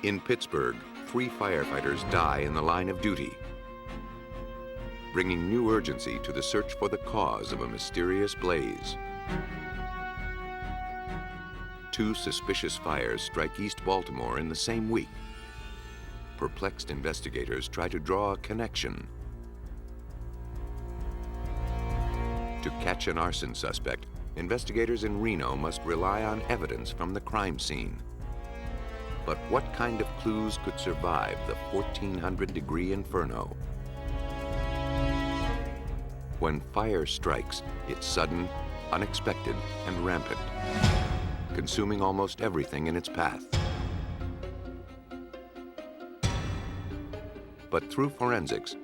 In Pittsburgh, 3 firefighters die in the line of duty, bringing new urgency to the search for the cause of a mysterious blaze. 2 suspicious fires strike East Baltimore in the same week. Perplexed investigators try to draw a connection. To catch an arson suspect, investigators in Reno must rely on evidence from the crime scene. But what kind of clues could survive the 1400-degree inferno? When fire strikes, it's sudden, unexpected, and rampant, consuming almost everything in its path. But through forensics,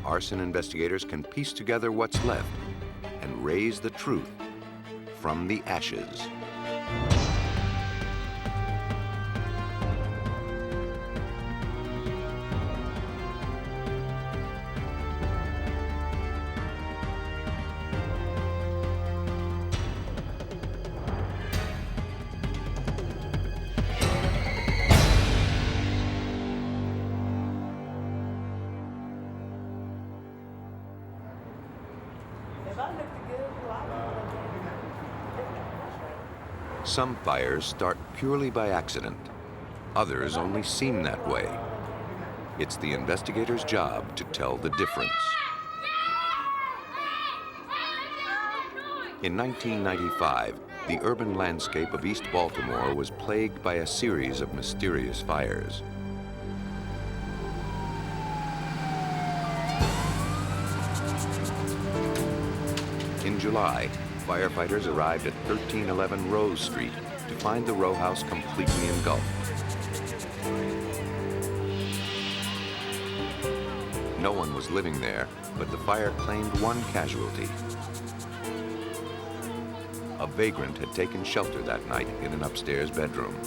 arson investigators can piece together what's left and raise the truth from the ashes. Some fires start purely by accident. Others only seem that way. It's the investigator's job to tell the difference. In 1995, the urban landscape of East Baltimore was plagued by a series of mysterious fires. In July, firefighters arrived at 1311 Rose Street to find the row house completely engulfed. No one was living there, but the fire claimed 1 casualty. A vagrant had taken shelter that night in an upstairs bedroom.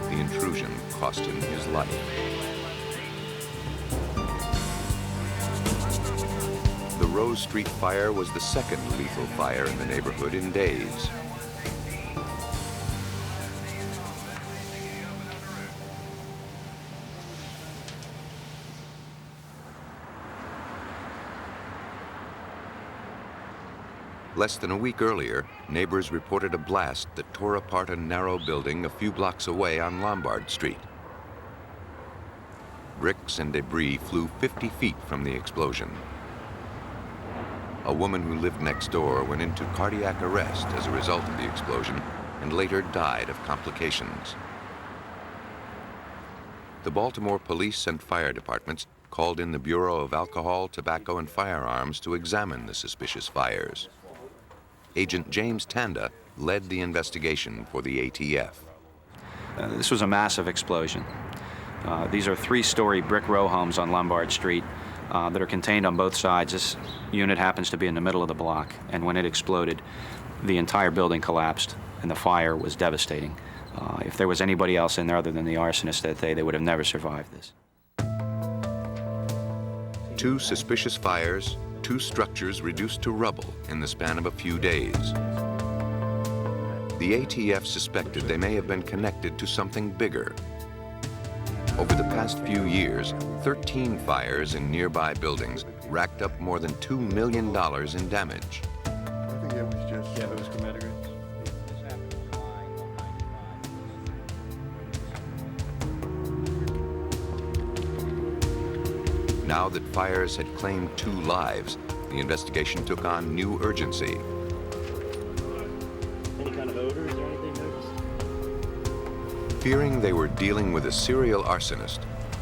The intrusion cost him his life. The Rose Street fire was the second lethal fire in the neighborhood in days. Less than a week earlier, neighbors reported a blast that tore apart a narrow building a few blocks away on Lombard Street. Bricks and debris flew 50 feet from the explosion. A woman who lived next door went into cardiac arrest as a result of the explosion and later died of complications. The Baltimore police and fire departments called in the Bureau of Alcohol, Tobacco, and Firearms to examine the suspicious fires. Agent James Tanda led the investigation for the ATF. This was a massive explosion. These are 3-story brick row homes on Lombard Street that are contained on both sides. This unit happens to be in the middle of the block, and when it exploded, the entire building collapsed, and the fire was devastating. If there was anybody else in there other than the arsonist that day, they would have never survived this. 2 suspicious fires, 2 structures reduced to rubble in the span of a few days. The ATF suspected they may have been connected to something bigger. Over the past few years, 13 fires in nearby buildings racked up more than $2 million in damage. I think it was just... Yeah, it was committed. Now that fires had claimed 2 lives, the investigation took on new urgency. Any kind of odors or anything noticed? Fearing they were dealing with a serial arsonist,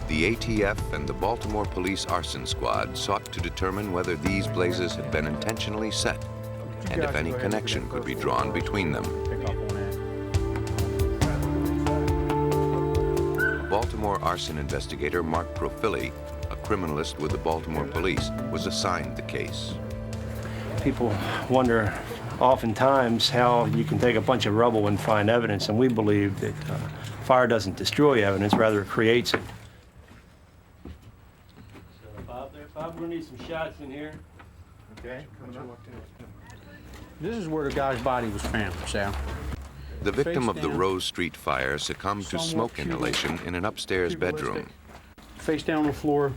the ATF and the Baltimore Police Arson Squad sought to determine whether these blazes had been intentionally set and if any connection could be drawn between them. Baltimore arson investigator Mark Proffilli, a criminalist with the Baltimore Police, was assigned the case. People wonder oftentimes how you can take a bunch of rubble and find evidence, and we believe that fire doesn't destroy evidence, rather it creates it. Bob, we're gonna need some shots in here. Okay. This is where the guy's body was found, Sal. The victim of the Rose Street fire succumbed to smoke inhalation in an upstairs bedroom. Face down on the floor,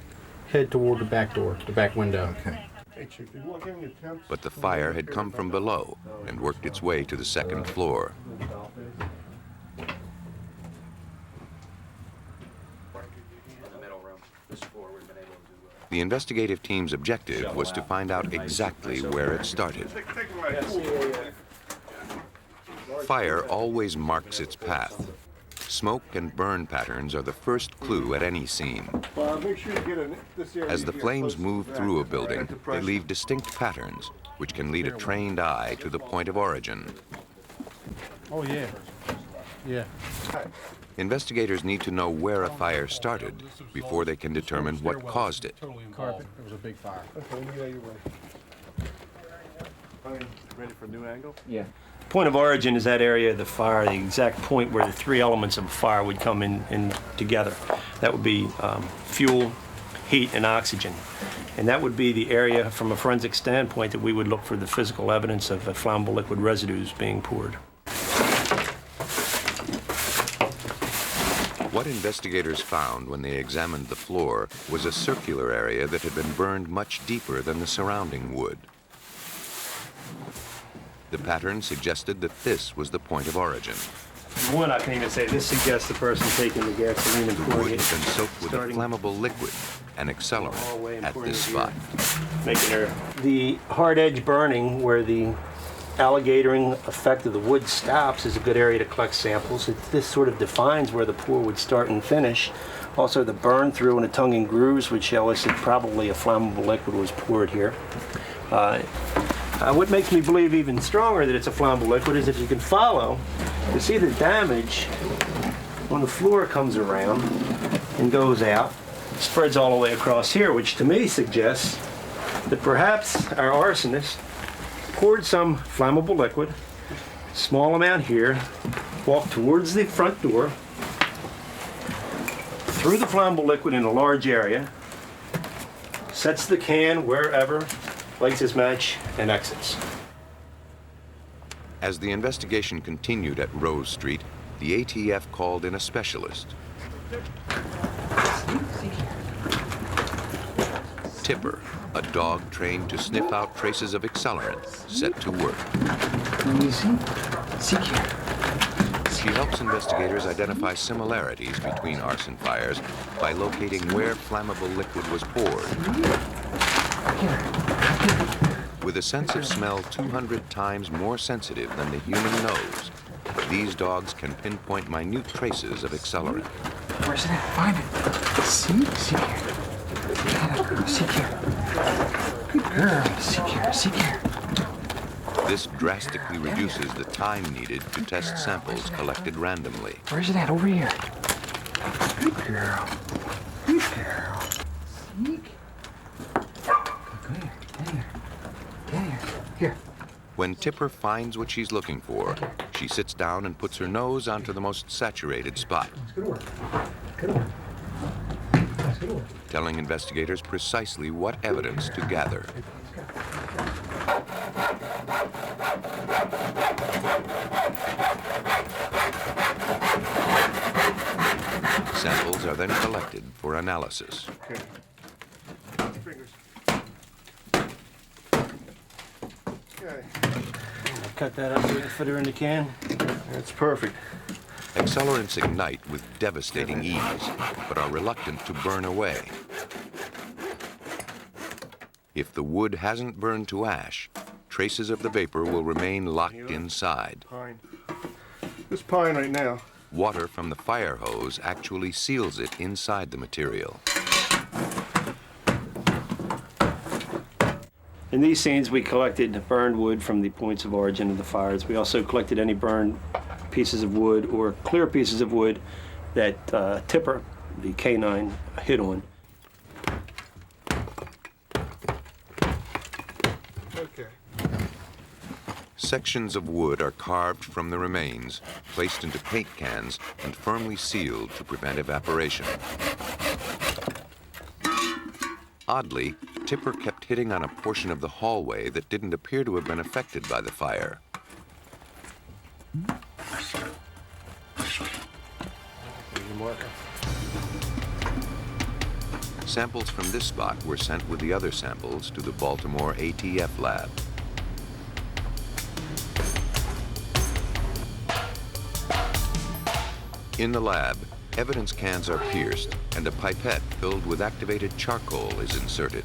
head toward the back door, the back window. Okay. But the fire had come from below and worked its way to the second floor. The investigative team's objective was to find out exactly where it started. Fire always marks its path. Smoke and burn patterns are the first clue at any scene. As the flames move through a building, they leave distinct patterns, which can lead a trained eye to the point of origin. Oh, yeah. Yeah. Investigators need to know where a fire started before they can determine what caused it. Carpet. It was a big fire. Ready for a new angle? Yeah. Point of origin is that area of the fire, the exact point where the three elements of a fire would come in together. That would be fuel, heat, and oxygen. And that would be the area from a forensic standpoint that we would look for the physical evidence of flammable liquid residues being poured. What investigators found when they examined the floor was a circular area that had been burned much deeper than the surrounding wood. The pattern suggested that this was the point of origin. One, I can even say this suggests the person taking the gasoline and The pouring wood it. had been soaked with a starting flammable liquid, an all the way accelerant, and at pouring this it here. spot. Making her the hard edge burning where the alligatoring effect of the wood stops is a good area to collect samples. This sort of defines where the pour would start and finish. Also, the burn through and the tongue and grooves would show us that probably a flammable liquid was poured here. What makes me believe even stronger that it's a flammable liquid is if you can follow, you see the damage when the floor comes around and goes out, spreads all the way across here, which to me suggests that perhaps our arsonist poured some flammable liquid, small amount here, walked towards the front door, threw the flammable liquid in a large area, sets the can wherever, lights his match, and exits. As the investigation continued at Rose Street, the ATF called in a specialist. Tipper, a dog trained to sniff out traces of accelerant, set to work. She helps investigators identify similarities between arson fires by locating where flammable liquid was poured. With a sense of smell 200 times more sensitive than the human nose, these dogs can pinpoint minute traces of accelerant. Where's it at? Find it. See here. Yeah, girl. See here. Good girl. See here. See here. This drastically reduces the time needed to test samples collected randomly. Where's it at? Over here. Good girl. Good girl. Sneak. Come here. Get here. Get here. Here. When Tipper finds what she's looking for, she sits down and puts her nose onto the most saturated spot, Good work. Good work. That's good work. telling investigators precisely what evidence to gather. Samples are then collected for analysis. Okay. Fingers. Okay. Cut that up and put her in the can. That's perfect. Accelerants ignite with devastating ease, but are reluctant to burn away. If the wood hasn't burned to ash, traces of the vapor will remain locked inside. Pine. This pine right now. Water from the fire hose actually seals it inside the material. In these scenes, we collected burned wood from the points of origin of the fires. We also collected any burned pieces of wood or clear pieces of wood that Tipper, the canine, hit on. Okay. Sections of wood are carved from the remains, placed into paint cans, and firmly sealed to prevent evaporation. Oddly, Tipper kept hitting on a portion of the hallway that didn't appear to have been affected by the fire. Samples from this spot were sent with the other samples to the Baltimore ATF lab. In the lab, evidence cans are pierced and a pipette filled with activated charcoal is inserted.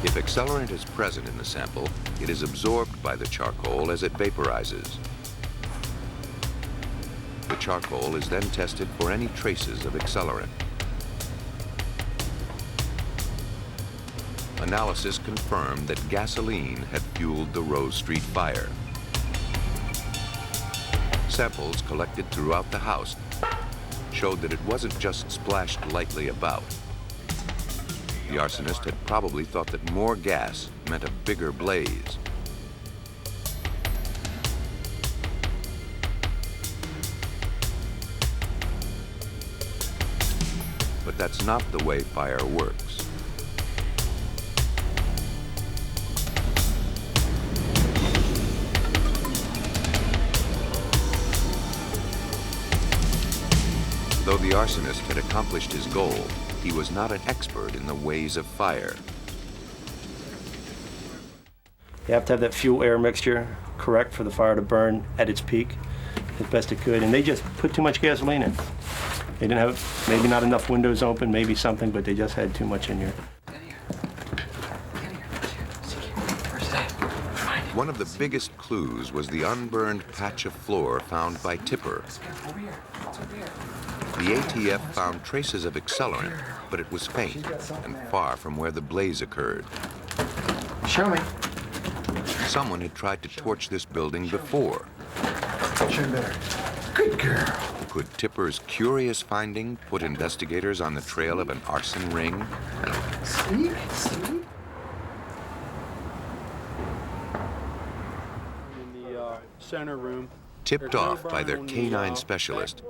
If accelerant is present in the sample, it is absorbed by the charcoal as it vaporizes. The charcoal is then tested for any traces of accelerant. Analysis confirmed that gasoline had fueled the Rose Street fire. Samples collected throughout the house showed that it wasn't just splashed lightly about. The arsonist had probably thought that more gas meant a bigger blaze. But that's not the way fire works. Though the arsonist had accomplished his goal, he was not an expert in the ways of fire. You have to have that fuel-air mixture correct for the fire to burn at its peak as best it could, and they just put too much gasoline in. They didn't have, maybe not enough windows open, maybe something, but they just had too much in here. One of the biggest clues was the unburned patch of floor found by Tipper. The ATF found traces of accelerant, but it was faint and far from where the blaze occurred. Show me. Someone had tried to torch this building before. Show me better. Good girl. Could Tipper's curious finding put investigators on the trail of an arson ring? See? In the center room. Tipped off by their canine specialist,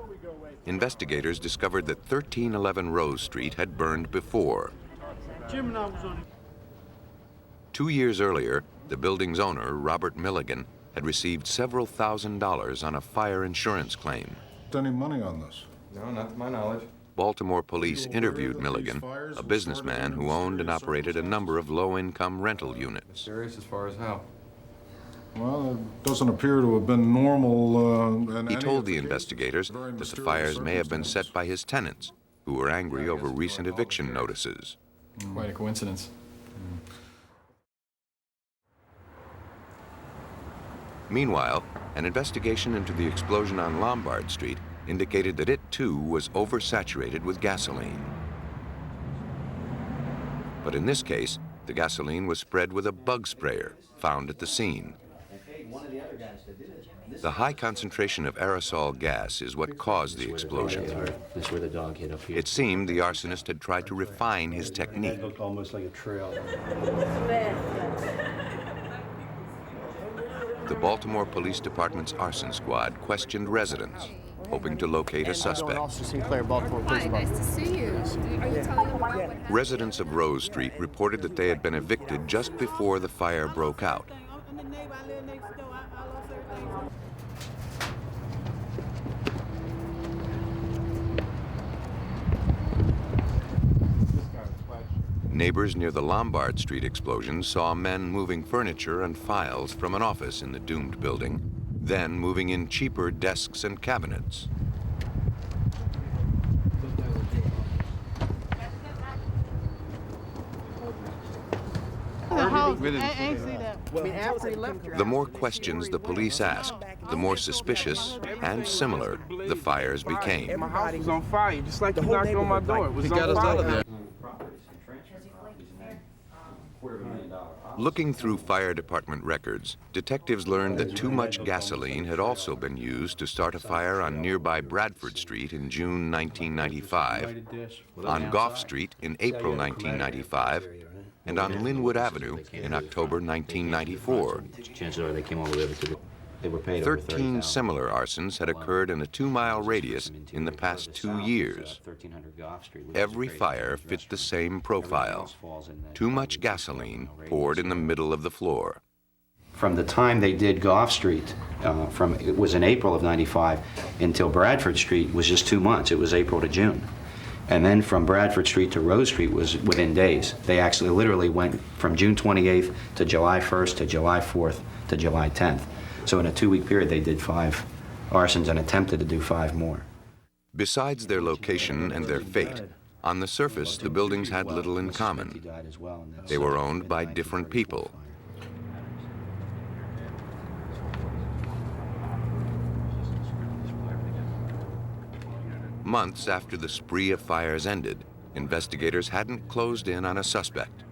investigators discovered that 1311 Rose Street had burned before. Jim and I was on. 2 years earlier, the building's owner, Robert Milligan, had received several $1,000s on a fire insurance claim. Any money on this? No, not to my knowledge. Baltimore police interviewed Milligan, a businessman who owned and operated a number of low-income rental units. Serious as far as how? Well, it doesn't appear to have been normal. He told the investigators that the fires may have been set by his tenants, who were angry over recent eviction notices. Quite a coincidence. Meanwhile, an investigation into the explosion on Lombard Street indicated that it, too, was oversaturated with gasoline. But in this case, the gasoline was spread with a bug sprayer found at the scene. The high concentration of aerosol gas is what caused the explosion. That's where the dog hit up here. It seemed the arsonist had tried to refine his technique. It looked almost like a trail. The Baltimore Police Department's arson squad questioned residents, hoping to locate a suspect. Officer Sinclair, Baltimore Police Hi, Department. nice to see you. Are you telling them about what happened? Residents of Rose Street reported that they had been evicted just before the fire broke out. Neighbors near the Lombard Street explosion saw men moving furniture and files from an office in the doomed building, then moving in cheaper desks and cabinets. The more questions the police asked, the more suspicious and similar the fires became. My house was on fire, just like you knocked on my door. It was on fire. Out of there. Looking through fire department records, detectives learned that too much gasoline had also been used to start a fire on nearby Bradford Street in June 1995, on Gough Street in April 1995, and on Linwood Avenue in October 1994. Chances are they came all the way over to the... They were paid 13 similar arsons had occurred in a 2-mile radius in the past 2 years. Every fire fit the same profile. Too much gasoline poured in the middle of the floor. From the time they did Goff Street, it was in April of '95 until Bradford Street was just 2 months. It was April to June. And then from Bradford Street to Rose Street was within days. They actually literally went from June 28th to July 1st to July 4th to July 10th. So in a 2-week period, they did 5 arsons and attempted to do 5 more. Besides their location and their fate, on the surface, the buildings had little in common. They were owned by different people. Months after the spree of fires ended, investigators hadn't closed in on a suspect,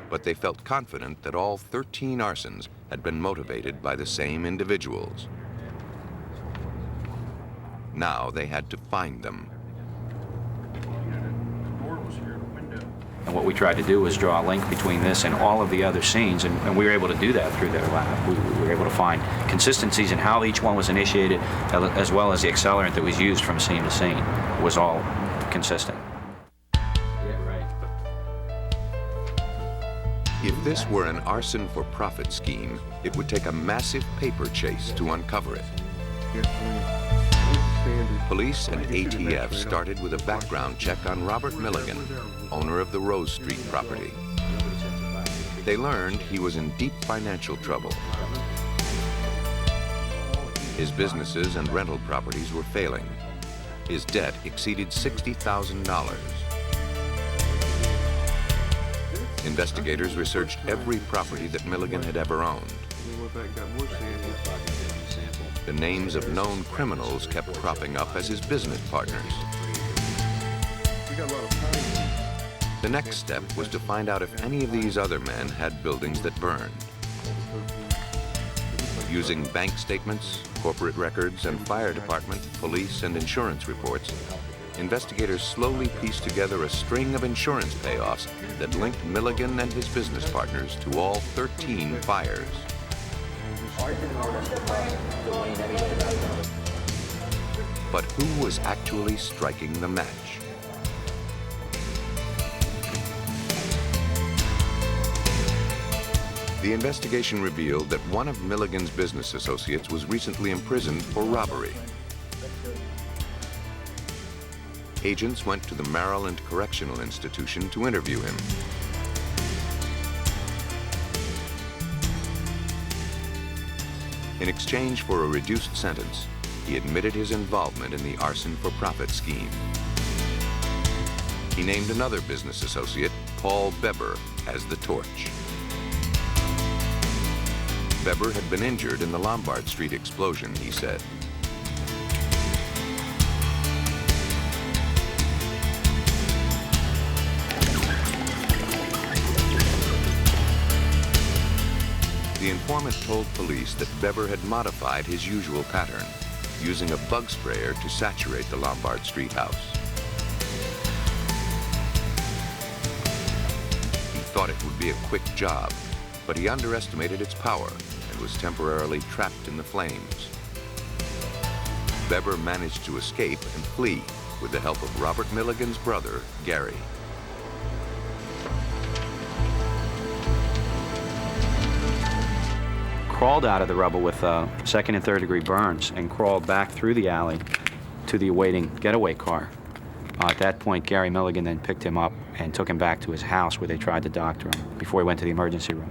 but they felt confident that all 13 arsons had been motivated by the same individuals. Now they had to find them. And what we tried to do was draw a link between this and all of the other scenes, and we were able to do that through their lab. We were able to find consistencies in how each one was initiated, as well as the accelerant that was used from scene to scene was all consistent. If this were an arson for profit scheme, it would take a massive paper chase to uncover it. Police and ATF started with a background check on Robert Milligan, owner of the Rose Street property. They learned he was in deep financial trouble. His businesses and rental properties were failing. His debt exceeded $60,000. Investigators researched every property that Milligan had ever owned. The names of known criminals kept cropping up as his business partners. The next step was to find out if any of these other men had buildings that burned. Using bank statements, corporate records, and fire department, police, and insurance reports, investigators slowly pieced together a string of insurance payoffs that linked Milligan and his business partners to all 13 fires. But who was actually striking the match? The investigation revealed that one of Milligan's business associates was recently imprisoned for robbery. Agents went to the Maryland Correctional Institution to interview him. In exchange for a reduced sentence, he admitted his involvement in the arson for profit scheme. He named another business associate, Paul Beber, as the torch. Beber had been injured in the Lombard Street explosion, he said. The informant told police that Beber had modified his usual pattern, using a bug sprayer to saturate the Lombard Street house. He thought it would be a quick job, but he underestimated its power and was temporarily trapped in the flames. Beber managed to escape and flee with the help of Robert Milligan's brother, Gary. Crawled out of the rubble with 2nd and 3rd degree burns and crawled back through the alley to the awaiting getaway car. At that point, Gary Milligan then picked him up and took him back to his house where they tried to doctor him before he went to the emergency room.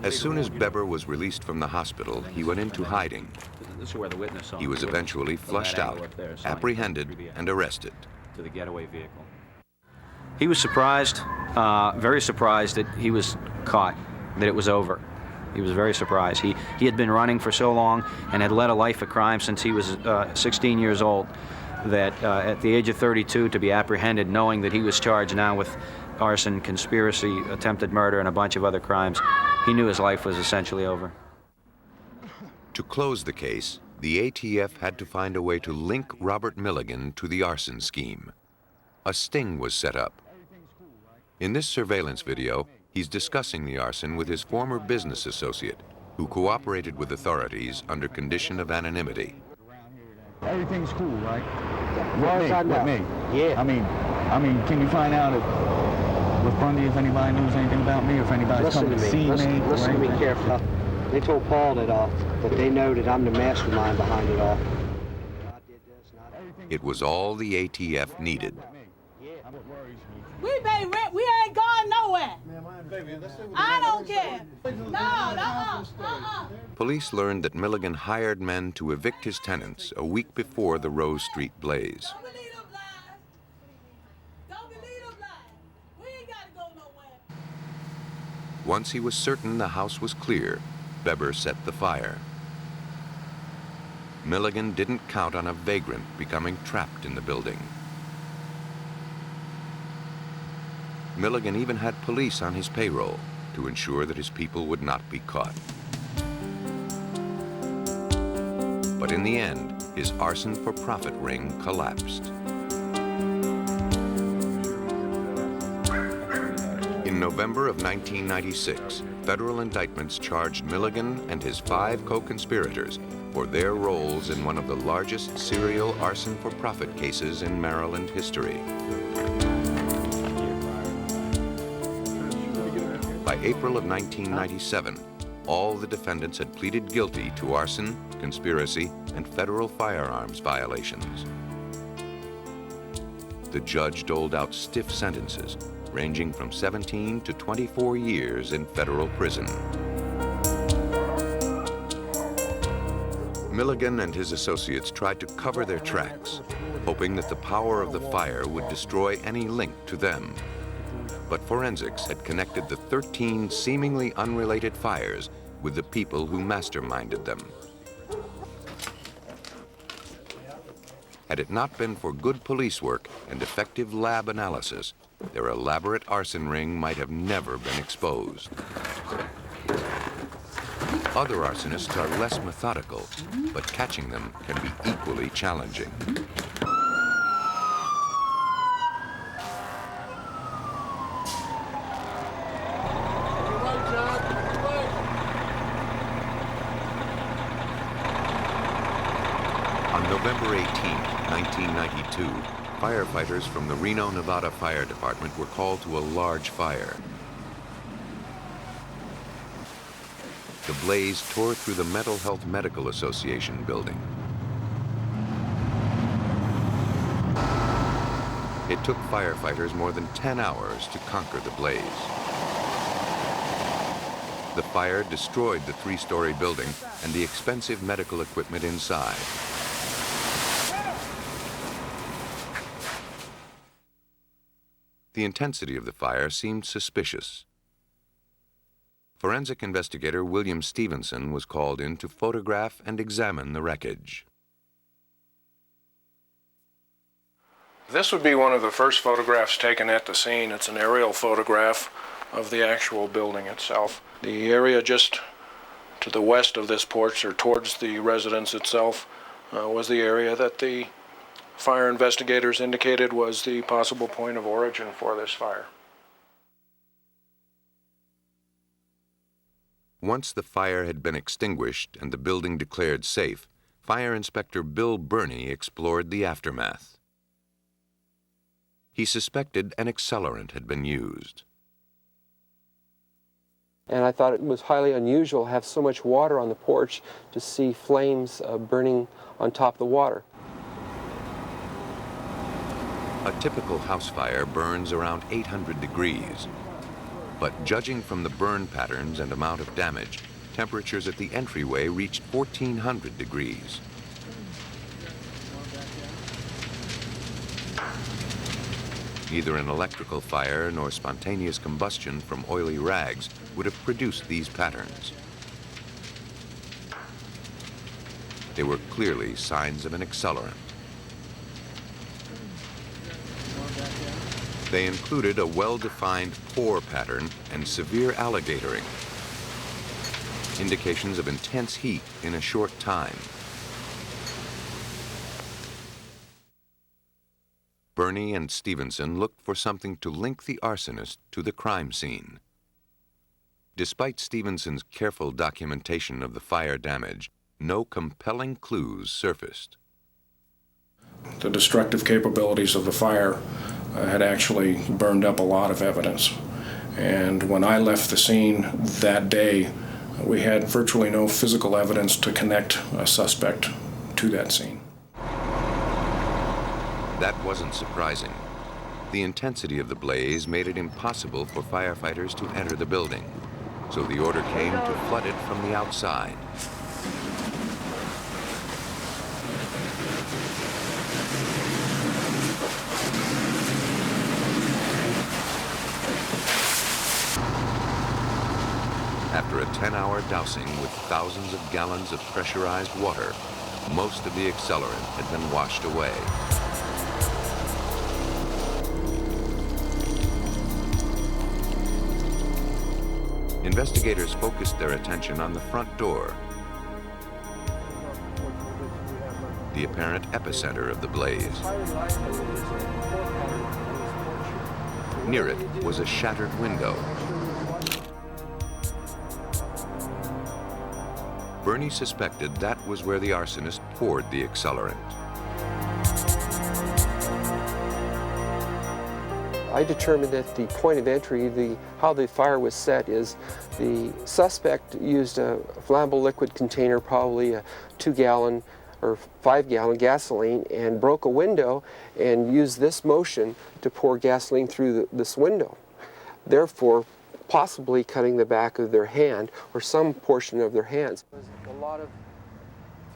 As soon as Beber was released from the hospital, he went into hiding. He was eventually flushed out, apprehended, and arrested. To the getaway vehicle. He was surprised, very surprised that he was caught, that it was over. He was very surprised. He had been running for so long and had led a life of crime since he was 16 years old, that at the age of 32 to be apprehended, knowing that he was charged now with arson, conspiracy, attempted murder, and a bunch of other crimes, he knew his life was essentially over. To close the case, the ATF had to find a way to link Robert Milligan to the arson scheme. A sting was set up. In this surveillance video, he's discussing the arson with his former business associate, who cooperated with authorities under condition of anonymity. Everything's cool, right? With me? Yeah. I mean, can you find out if Look funny if anybody knows anything about me or if anybody's coming to see me. Listen to me carefully. They told Paul that they know that I'm the mastermind behind it all. It was all the ATF needed. We pay rent. We ain't going nowhere. I don't care. No. Police learned that Milligan hired men to evict his tenants a week before the Rose Street blaze. Once he was certain the house was clear, Beber set the fire. Milligan didn't count on a vagrant becoming trapped in the building. Milligan even had police on his payroll to ensure that his people would not be caught. But in the end, his arson for profit ring collapsed. In November of 1996, federal indictments charged Milligan and his 5 co-conspirators for their roles in one of the largest serial arson for profit cases in Maryland history. By April of 1997, all the defendants had pleaded guilty to arson, conspiracy, and federal firearms violations. The judge doled out stiff sentences, ranging from 17 to 24 years in federal prison. Milligan and his associates tried to cover their tracks, hoping that the power of the fire would destroy any link to them. But forensics had connected the 13 seemingly unrelated fires with the people who masterminded them. Had it not been for good police work and effective lab analysis, their elaborate arson ring might have never been exposed. Other arsonists are less methodical, but catching them can be equally challenging. On November 18, 1992, firefighters from the Reno, Nevada Fire Department were called to a large fire. The blaze tore through the Mental Health Medical Association building. It took firefighters more than 10 hours to conquer the blaze. The fire destroyed the 3-story building and the expensive medical equipment inside. The intensity of the fire seemed suspicious. Forensic investigator William Stevenson was called in to photograph and examine the wreckage. This would be one of the first photographs taken at the scene. It's an aerial photograph of the actual building itself. The area just to the west of this porch, or towards the residence itself, was the area that the fire investigators indicated was the possible point of origin for this fire. Once the fire had been extinguished and the building declared safe, Fire Inspector Bill Bernie explored the aftermath. He suspected an accelerant had been used. And I thought it was highly unusual to have so much water on the porch to see flames burning on top of the water. A typical house fire burns around 800 degrees. But judging from the burn patterns and amount of damage, temperatures at the entryway reached 1,400 degrees. Neither an electrical fire nor spontaneous combustion from oily rags would have produced these patterns. They were clearly signs of an accelerant. They included a well-defined pore pattern and severe alligatoring, indications of intense heat in a short time. Bernie and Stevenson looked for something to link the arsonist to the crime scene. Despite Stevenson's careful documentation of the fire damage, no compelling clues surfaced. The destructive capabilities of the fire had actually burned up a lot of evidence. And when I left the scene that day, we had virtually no physical evidence to connect a suspect to that scene. That wasn't surprising. The intensity of the blaze made it impossible for firefighters to enter the building, so the order came to flood it from the outside. After a 10-hour dousing with thousands of gallons of pressurized water, most of the accelerant had been washed away. Investigators focused their attention on the front door, the apparent epicenter of the blaze. Near it was a shattered window. Bernie suspected that was where the arsonist poured the accelerant. I determined that the point of entry, how the fire was set, is the suspect used a flammable liquid container, probably a 2-gallon or 5-gallon gasoline, and broke a window and used this motion to pour gasoline through this window, therefore possibly cutting the back of their hand or some portion of their hands.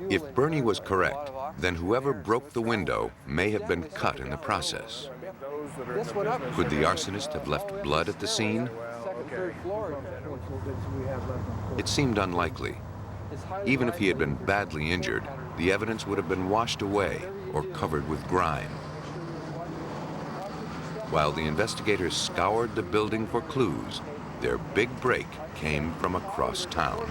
If Bernie was correct, then whoever broke the window may have been cut in the process. Could the arsonist have left blood at the scene? It seemed unlikely. Even if he had been badly injured, the evidence would have been washed away or covered with grime. While the investigators scoured the building for clues, their big break came from across town.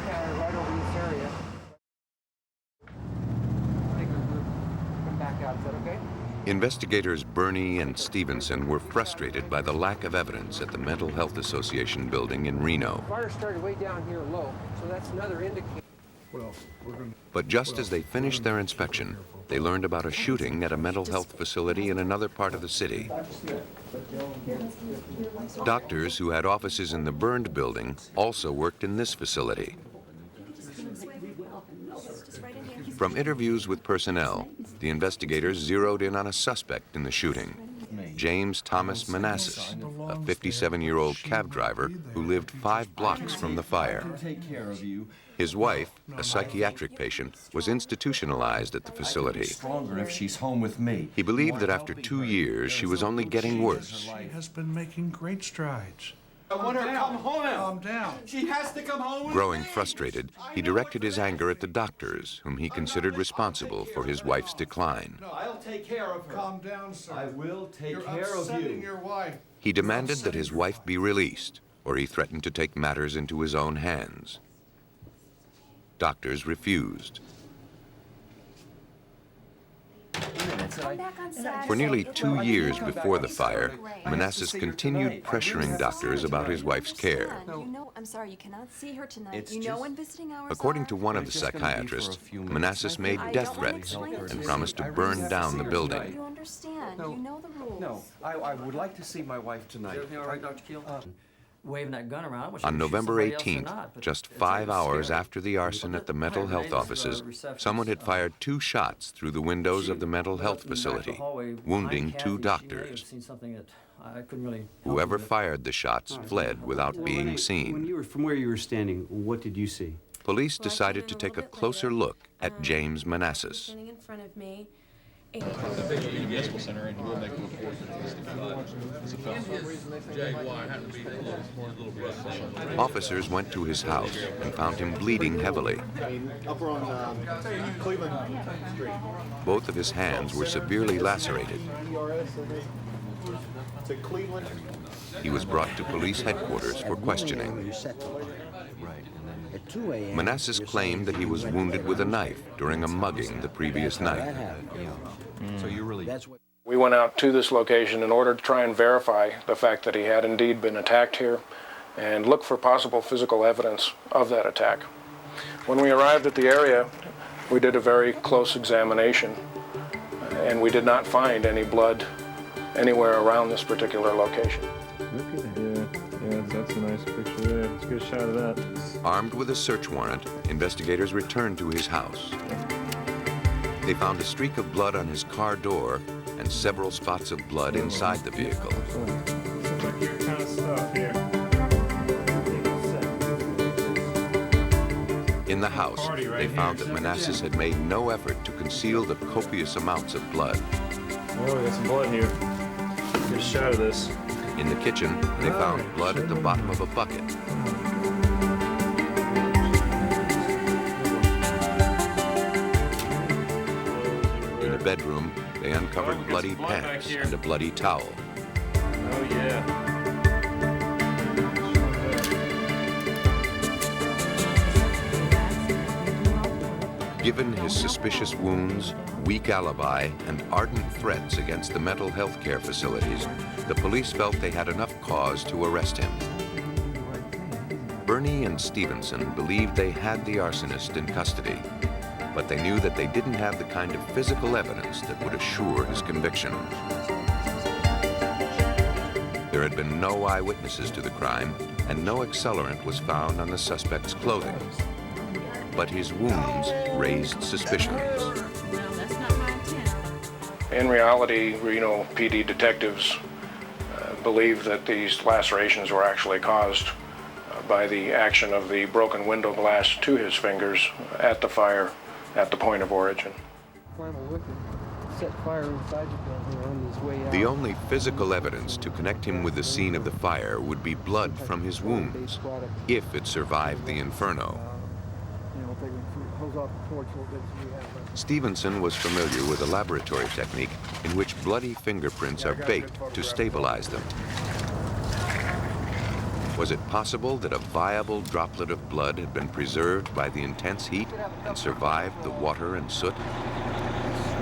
Investigators Bernie and Stevenson were frustrated by the lack of evidence at the Mental Health Association building in Reno. Fire started way down here low, so that's another indicator. But just as they finished their inspection, they learned about a shooting at a mental health facility in another part of the city. Doctors who had offices in the burned building also worked in this facility. From interviews with personnel, the investigators zeroed in on a suspect in the shooting, James Thomas Manasses, a 57-year-old cab driver who lived 5 blocks from the fire. His wife, a psychiatric patient, was institutionalized at the facility. He believed that after 2 years, she was only getting worse. She has been making great strides. I want her to come home. Calm down. She has to come home with Growing me. frustrated, he directed his anger at the doctors, whom he considered responsible for his wife's decline. No, I'll take care of her. Calm down, sir. I will take You're care of upsetting you. your wife. He demanded that his wife be released, or he threatened to take matters into his own hands. Doctors refused. For nearly 2 years before the fire, Manasses continued pressuring doctors about his wife's care. I'm sorry, you cannot see her tonight. You know when visiting hours According to one of the psychiatrists, Manasses made death threats and promised to burn down the building. You understand. You know the rules. No, I would like to see my wife tonight. Everything all right, Dr. Keel? Waving that gun around. On November 18th, just 5 hours after the arson at the mental health offices, someone had fired 2 shots through the windows of the mental health facility, wounding 2 doctors. Whoever fired the shots fled without being seen. From where you were standing, what did you see? Police decided to take a closer look at James Manasses. Standing in front of me. Officers went to his house and found him bleeding heavily. Up on Cleveland Street. Both of his hands were severely lacerated. He was brought to police headquarters for questioning. Manasses claimed that he was wounded with a knife during a mugging the previous night. We went out to this location in order to try and verify the fact that he had indeed been attacked here and look for possible physical evidence of that attack. When we arrived at the area, we did a very close examination and we did not find any blood anywhere around this particular location. Yeah, that's a nice picture there. It's a good shot of that. Armed with a search warrant, investigators returned to his house. They found a streak of blood on his car door and several spots of blood inside the vehicle. Kind of stuff here. In the house, they found that Manasses had made no effort to conceal the copious amounts of blood. Oh, we got some blood here. Get a shot of this. In the kitchen, they found blood at the bottom of a bucket. In the bedroom, they uncovered bloody pants and a bloody towel. Oh, yeah. Given his suspicious wounds, weak alibi, and ardent threats against the mental health care facilities, the police felt they had enough cause to arrest him. Bernie and Stevenson believed they had the arsonist in custody, but they knew that they didn't have the kind of physical evidence that would assure his conviction. There had been no eyewitnesses to the crime, and no accelerant was found on the suspect's clothing. But his wounds raised suspicions. In reality, Reno PD detectives believe that these lacerations were actually caused by the action of the broken window glass to his fingers at the fire at the point of origin. Set fire inside the building on his way out. The only physical evidence to connect him with the scene of the fire would be blood from his wounds, if it survived the inferno. Stevenson was familiar with a laboratory technique in which bloody fingerprints are baked to stabilize them. Was it possible that a viable droplet of blood had been preserved by the intense heat and survived the water and soot?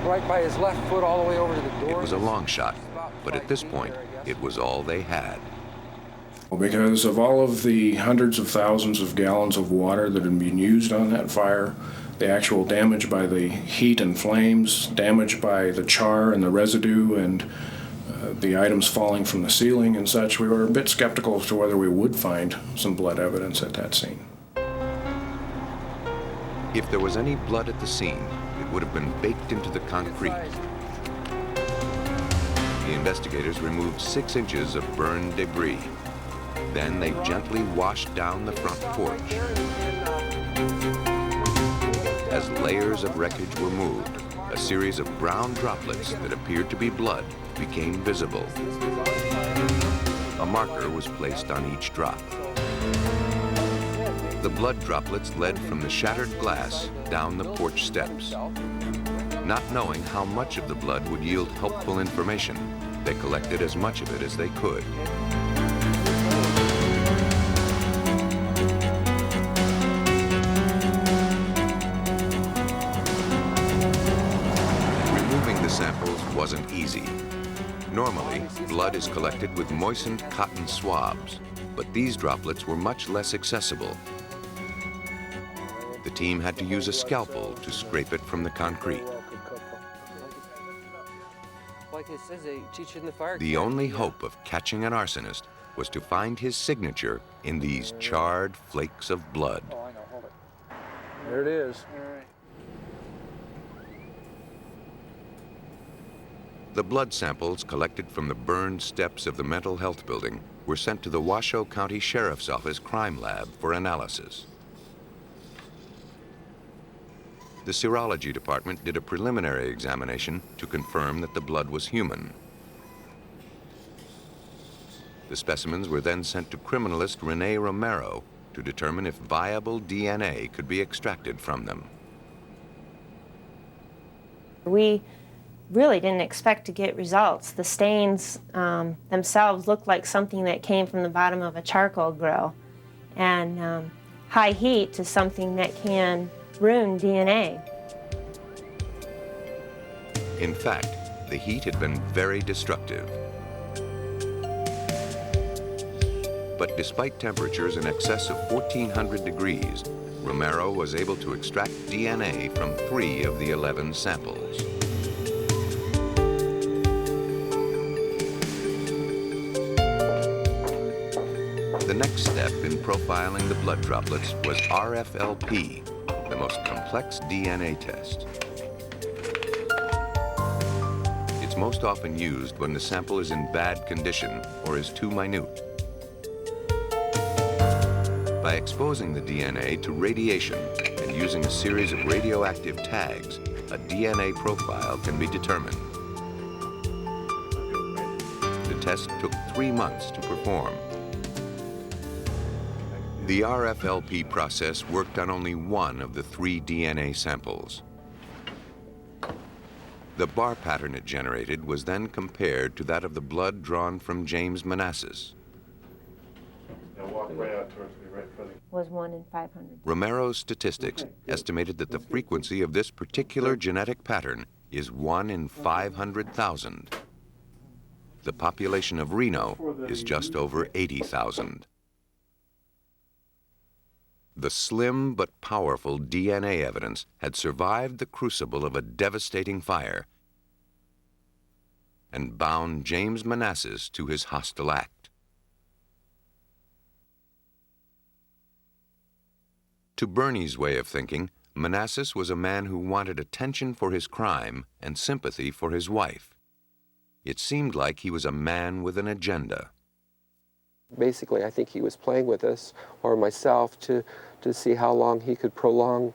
Right by his left foot all the way over to the door. It was a long shot, but at this point, it was all they had. Because of all of the hundreds of thousands of gallons of water that had been used on that fire, the actual damage by the heat and flames, damage by the char and the residue, and the items falling from the ceiling and such, we were a bit skeptical as to whether we would find some blood evidence at that scene. If there was any blood at the scene, it would have been baked into the concrete. The investigators removed 6 inches of burned debris. Then they gently washed down the front porch. As layers of wreckage were moved, a series of brown droplets that appeared to be blood became visible. A marker was placed on each drop. The blood droplets led from the shattered glass down the porch steps. Not knowing how much of the blood would yield helpful information, they collected as much of it as they could. Removing the samples wasn't easy. Normally, blood is collected with moistened cotton swabs, but these droplets were much less accessible. The team had to use a scalpel to scrape it from the concrete. The only hope of catching an arsonist was to find his signature in these charred flakes of blood. There it is. The blood samples collected from the burned steps of the mental health building were sent to the Washoe County Sheriff's Office crime lab for analysis. The serology department did a preliminary examination to confirm that the blood was human. The specimens were then sent to criminalist Rene Romero to determine if viable DNA could be extracted from them. We really didn't expect to get results. The stains themselves looked like something that came from the bottom of a charcoal grill. And high heat is something that can ruin DNA. In fact, the heat had been very destructive. But despite temperatures in excess of 1,400 degrees, Romero was able to extract DNA from 3 of the 11 samples. next step in profiling the blood droplets was RFLP, the most complex DNA test. It's most often used when the sample is in bad condition or is too minute. By exposing the DNA to radiation and using a series of radioactive tags, a DNA profile can be determined. The test took 3 months to perform. The RFLP process worked on only one of the 3 DNA samples. The bar pattern it generated was then compared to that of the blood drawn from James Manasses. Was 1 in 500. Romero's statistics estimated that the frequency of this particular genetic pattern is 1 in 500,000. The population of Reno is just over 80,000. The slim but powerful DNA evidence had survived the crucible of a devastating fire and bound James Manasses to his hostile act. To Bernie's way of thinking, Manasses was a man who wanted attention for his crime and sympathy for his wife. It seemed like he was a man with an agenda. Basically, I think he was playing with us, or myself, to see how long he could prolong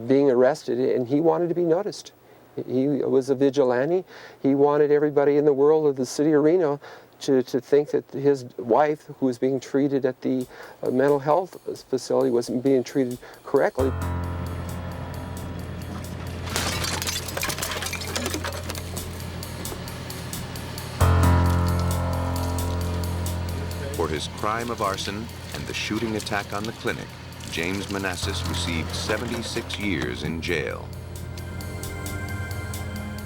being arrested, and he wanted to be noticed. He was a vigilante. He wanted everybody in the world of the city of Reno to think that his wife, who was being treated at the mental health facility, wasn't being treated correctly. For his crime of arson and the shooting attack on the clinic, James Manasses received 76 years in jail.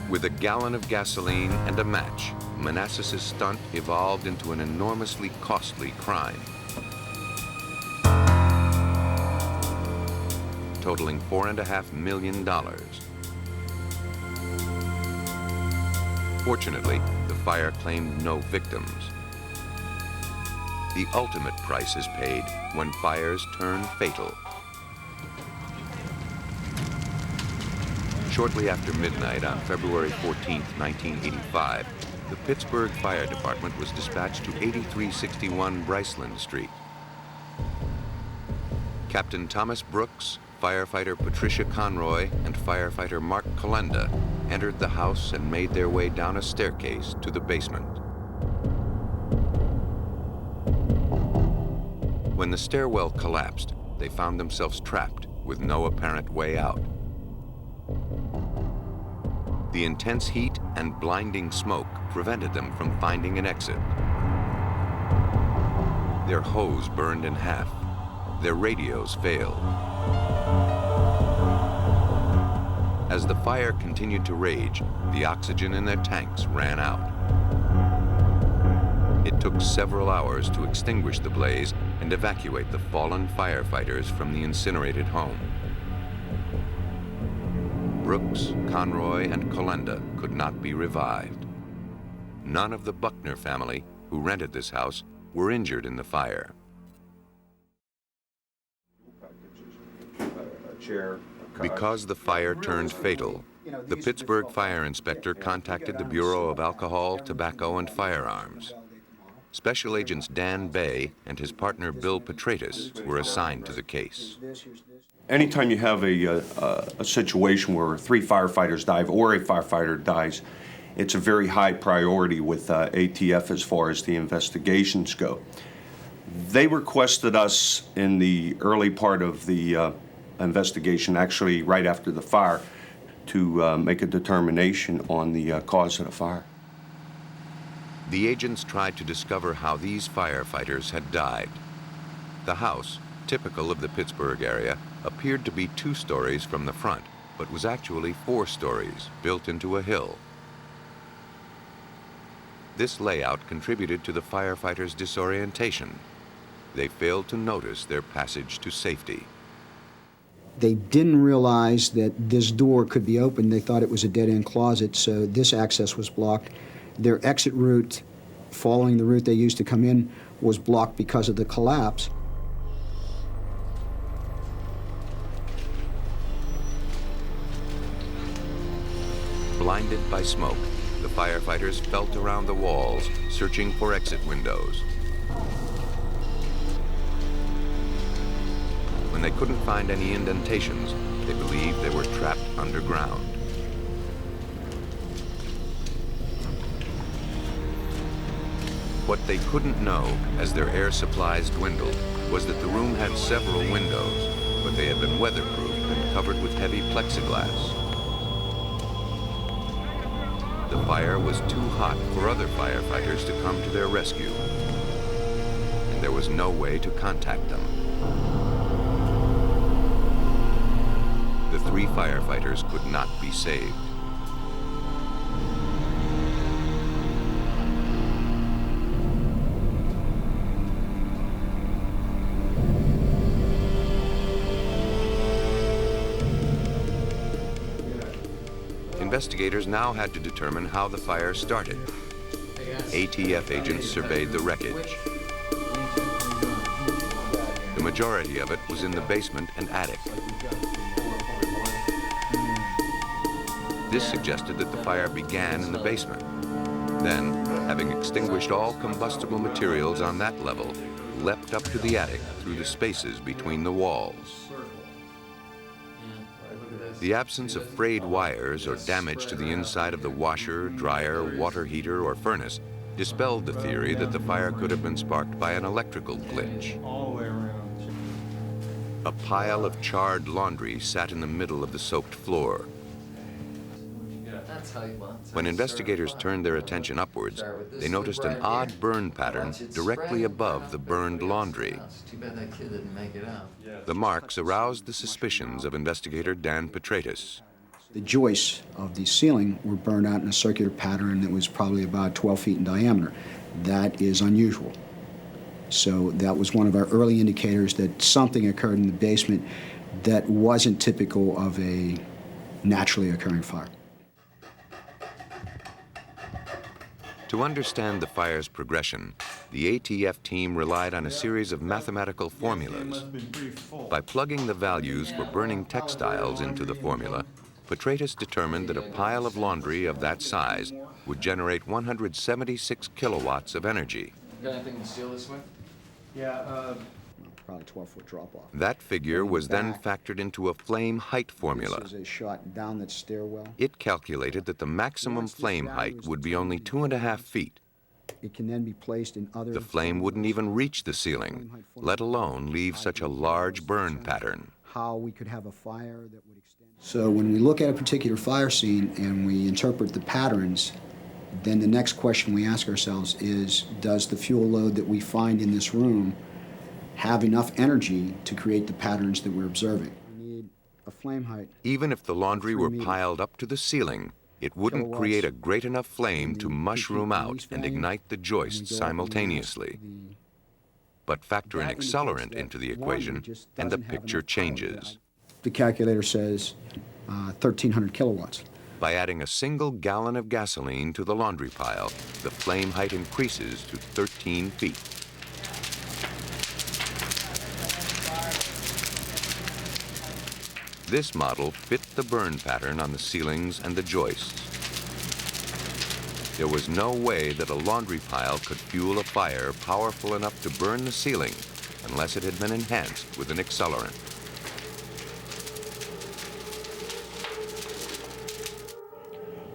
With a gallon of gasoline and a match, Manasses' stunt evolved into an enormously costly crime, totaling $4.5 million. Fortunately, the fire claimed no victims. The ultimate price is paid when fires turn fatal. Shortly after midnight on February 14, 1985, the Pittsburgh Fire Department was dispatched to 8361 Bricelyn Street. Captain Thomas Brooks, firefighter Patricia Conroy, and firefighter Mark Kolenda entered the house and made their way down a staircase to the basement. When the stairwell collapsed, they found themselves trapped with no apparent way out. The intense heat and blinding smoke prevented them from finding an exit. Their hose burned in half. Their radios failed. As the fire continued to rage, the oxygen in their tanks ran out. It took several hours to extinguish the blaze and evacuate the fallen firefighters from the incinerated home. Brooks, Conroy, and Kolenda could not be revived. None of the Buckner family, who rented this house, were injured in the fire. Because the fire turned fatal, the Pittsburgh fire inspector contacted the Bureau of Alcohol, Tobacco, and Firearms. Special Agents Dan Bay and his partner Bill Petrus were assigned to the case. Anytime you have a situation where 3 firefighters die or a firefighter dies, it's a very high priority with ATF as far as the investigations go. They requested us in the early part of the investigation, actually right after the fire, to make a determination on the cause of the fire. The agents tried to discover how these firefighters had died. The house, typical of the Pittsburgh area, appeared to be 2 stories from the front, but was actually 4 stories, built into a hill. This layout contributed to the firefighters' disorientation. They failed to notice their passage to safety. They didn't realize that this door could be opened. They thought it was a dead-end closet, so this access was blocked. Their exit route, following the route they used to come in, was blocked because of the collapse. Blinded by smoke, the firefighters felt around the walls, searching for exit windows. When they couldn't find any indentations, they believed they were trapped underground. What they couldn't know, as their air supplies dwindled, was that the room had several windows, but they had been weatherproofed and covered with heavy plexiglass. The fire was too hot for other firefighters to come to their rescue, and there was no way to contact them. The 3 firefighters could not be saved. Investigators now had to determine how the fire started. ATF agents surveyed the wreckage. The majority of it was in the basement and attic. This suggested that the fire began in the basement. Then, having extinguished all combustible materials on that level, leapt up to the attic through the spaces between the walls. The absence of frayed wires or damage to the inside of the washer, dryer, water heater, or furnace dispelled the theory that the fire could have been sparked by an electrical glitch. A pile of charred laundry sat in the middle of the soaked floor. When investigators turned their attention upwards, they noticed an odd burn pattern directly above the burned laundry. The marks aroused the suspicions of investigator Dan Petrus. The joists of the ceiling were burned out in a circular pattern that was probably about 12 feet in diameter. That is unusual. So that was one of our early indicators that something occurred in the basement that wasn't typical of a naturally occurring fire. To understand the fire's progression, the ATF team relied on a series of mathematical formulas. By plugging the values for burning textiles into the formula, Petrus determined that a pile of laundry of that size would generate 176 kilowatts of energy. Got anything to seal this with? Yeah, probably 12-foot drop-off. That figure was then factored into a flame height formula. This is a shot down that stairwell. It calculated that the maximum flame height would be only 2.5 feet. It can then be placed in other... The flame wouldn't even reach the ceiling, let alone leave such a large burn pattern. How we could have a fire that would extend... So when we look at a particular fire scene and we interpret the patterns, then the next question we ask ourselves is, does the fuel load that we find in this room have enough energy to create the patterns that we're observing? We need a flame height. Even if the laundry were piled up to the ceiling, it wouldn't create a great enough flame to mushroom out and ignite the joists simultaneously. But factor an accelerant into the equation, and the picture changes. The calculator says 1,300 kilowatts. By adding a single gallon of gasoline to the laundry pile, the flame height increases to 13 feet. This model fit the burn pattern on the ceilings and the joists. There was no way that a laundry pile could fuel a fire powerful enough to burn the ceiling unless it had been enhanced with an accelerant.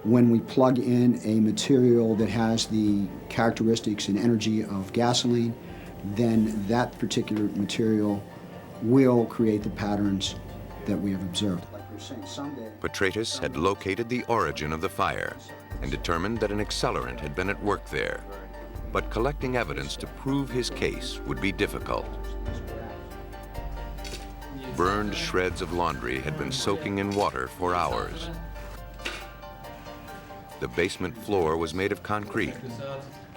When we plug in a material that has the characteristics and energy of gasoline, then that particular material will create the patterns that we have observed. Petrus had located the origin of the fire and determined that an accelerant had been at work there. But collecting evidence to prove his case would be difficult. Burned shreds of laundry had been soaking in water for hours. The basement floor was made of concrete.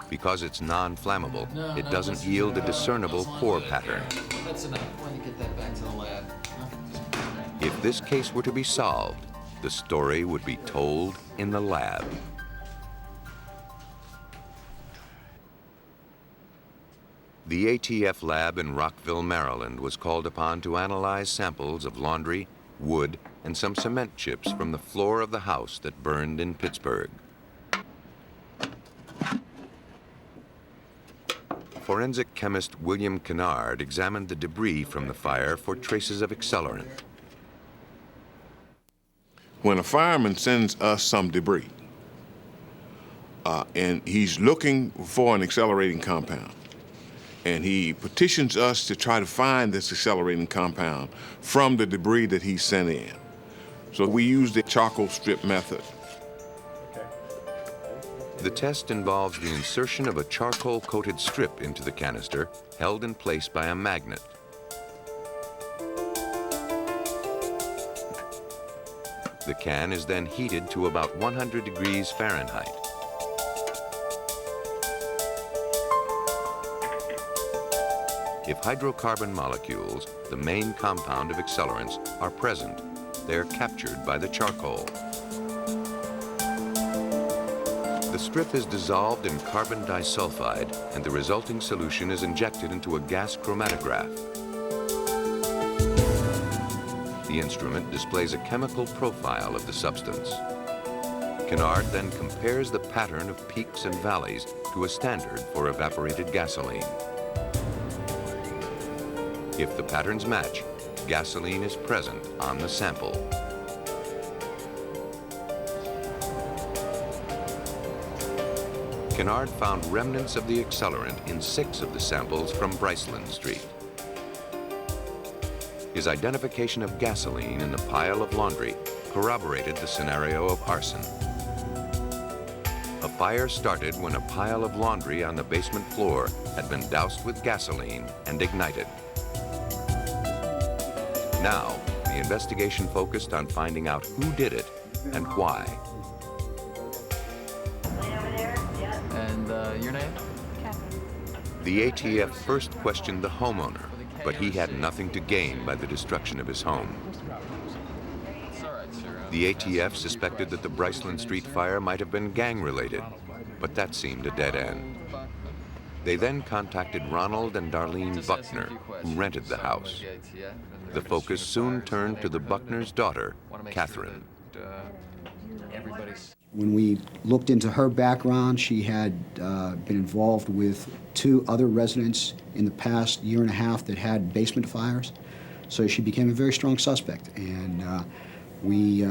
Because it's non-flammable, it doesn't yield a discernible pore pattern. That's enough. When you get that back to the lab. If this case were to be solved, the story would be told in the lab. The ATF lab in Rockville, Maryland was called upon to analyze samples of laundry, wood, and some cement chips from the floor of the house that burned in Pittsburgh. Forensic chemist William Kennard examined the debris from the fire for traces of accelerant. When a fireman sends us some debris, and he's looking for an accelerating compound, and he petitions us to try to find this accelerating compound from the debris that he sent in. So we use the charcoal strip method. The test involves the insertion of a charcoal-coated strip into the canister, held in place by a magnet. The can is then heated to about 100 degrees Fahrenheit. If hydrocarbon molecules, the main compound of accelerants, are present, they are captured by the charcoal. The strip is dissolved in carbon disulfide, and the resulting solution is injected into a gas chromatograph. The instrument displays a chemical profile of the substance. Kennard then compares the pattern of peaks and valleys to a standard for evaporated gasoline. If the patterns match, gasoline is present on the sample. Kennard found remnants of the accelerant in 6 of the samples from Bricelyn Street. His identification of gasoline in the pile of laundry corroborated the scenario of arson. A fire started when a pile of laundry on the basement floor had been doused with gasoline and ignited. Now, the investigation focused on finding out who did it and why. And your name? The ATF first questioned the homeowner, but he had nothing to gain by the destruction of his home. The ATF suspected that the Bricelyn Street fire might have been gang-related, but that seemed a dead end. They then contacted Ronald and Darlene Buckner, who rented the house. The focus soon turned to the Buckner's daughter, Catherine. When we looked into her background, she had been involved with 2 other residents in the past year and a half that had basement fires. So she became a very strong suspect, and we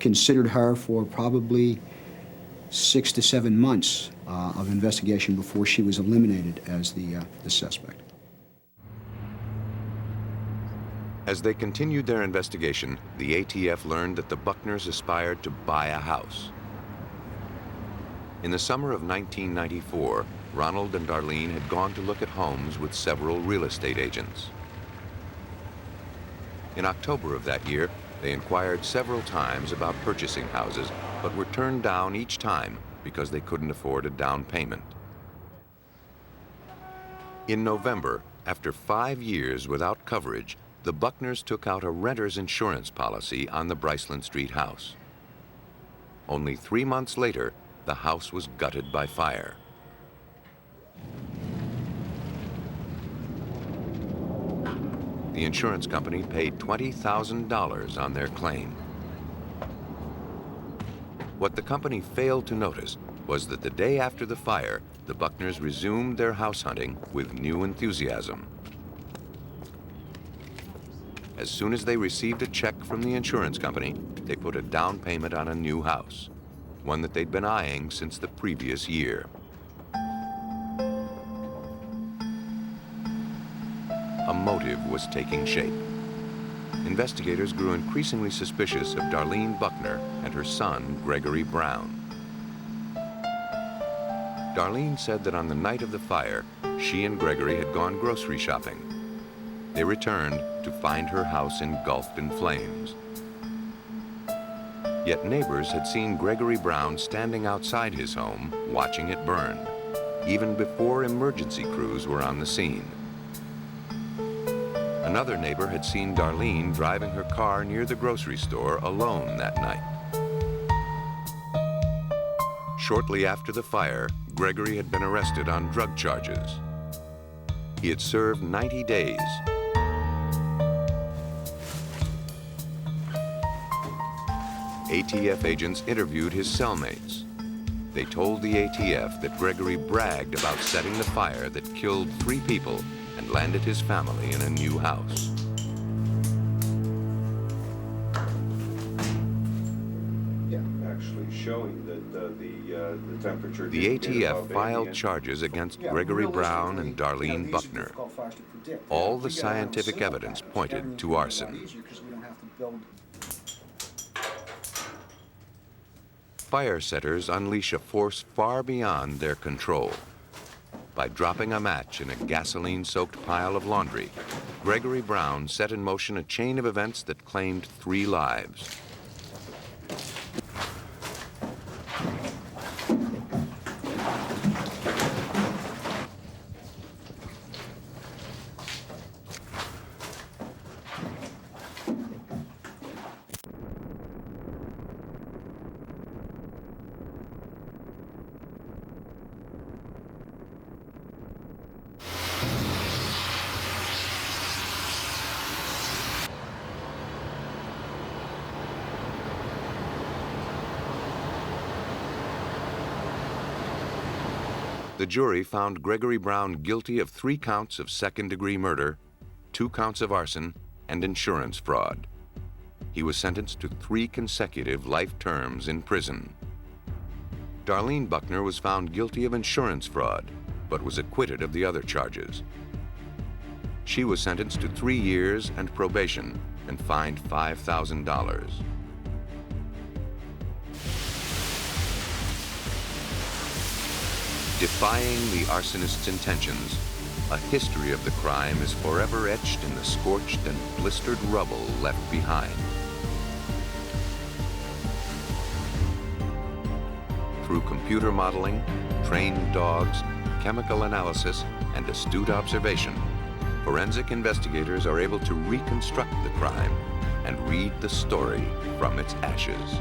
considered her for probably 6 to 7 months of investigation before she was eliminated as the suspect. As they continued their investigation, the ATF learned that the Buckners aspired to buy a house. In the summer of 1994, Ronald and Darlene had gone to look at homes with several real estate agents. In October of that year, they inquired several times about purchasing houses, but were turned down each time because they couldn't afford a down payment. In November, after 5 years without coverage, the Buckners took out a renter's insurance policy on the Bricelyn Street house. Only 3 months later, the house was gutted by fire. The insurance company paid $20,000 on their claim. What the company failed to notice was that the day after the fire, the Buckners resumed their house hunting with new enthusiasm. As soon as they received a check from the insurance company, they put a down payment on a new house, one that they'd been eyeing since the previous year. A motive was taking shape. Investigators grew increasingly suspicious of Darlene Buckner and her son, Gregory Brown. Darlene said that on the night of the fire, she and Gregory had gone grocery shopping. They returned to find her house engulfed in flames. Yet neighbors had seen Gregory Brown standing outside his home, watching it burn, even before emergency crews were on the scene. Another neighbor had seen Darlene driving her car near the grocery store alone that night. Shortly after the fire, Gregory had been arrested on drug charges. He had served 90 days. ATF agents interviewed his cellmates. They told the ATF that Gregory bragged about setting the fire that killed 3 people and landed his family in a new house. Actually showing that the temperature... The ATF filed charges against Gregory Brown and Darlene Buckner. All the scientific evidence pointed to arson. Fire setters unleash a force far beyond their control. By dropping a match in a gasoline-soaked pile of laundry, Gregory Brown set in motion a chain of events that claimed 3 lives. The jury found Gregory Brown guilty of 3 counts of second-degree murder, 2 counts of arson, and insurance fraud. He was sentenced to 3 consecutive life terms in prison. Darlene Buckner was found guilty of insurance fraud, but was acquitted of the other charges. She was sentenced to 3 years and probation and fined $5,000. Defying the arsonist's intentions, a history of the crime is forever etched in the scorched and blistered rubble left behind. Through computer modeling, trained dogs, chemical analysis, and astute observation, forensic investigators are able to reconstruct the crime and read the story from its ashes.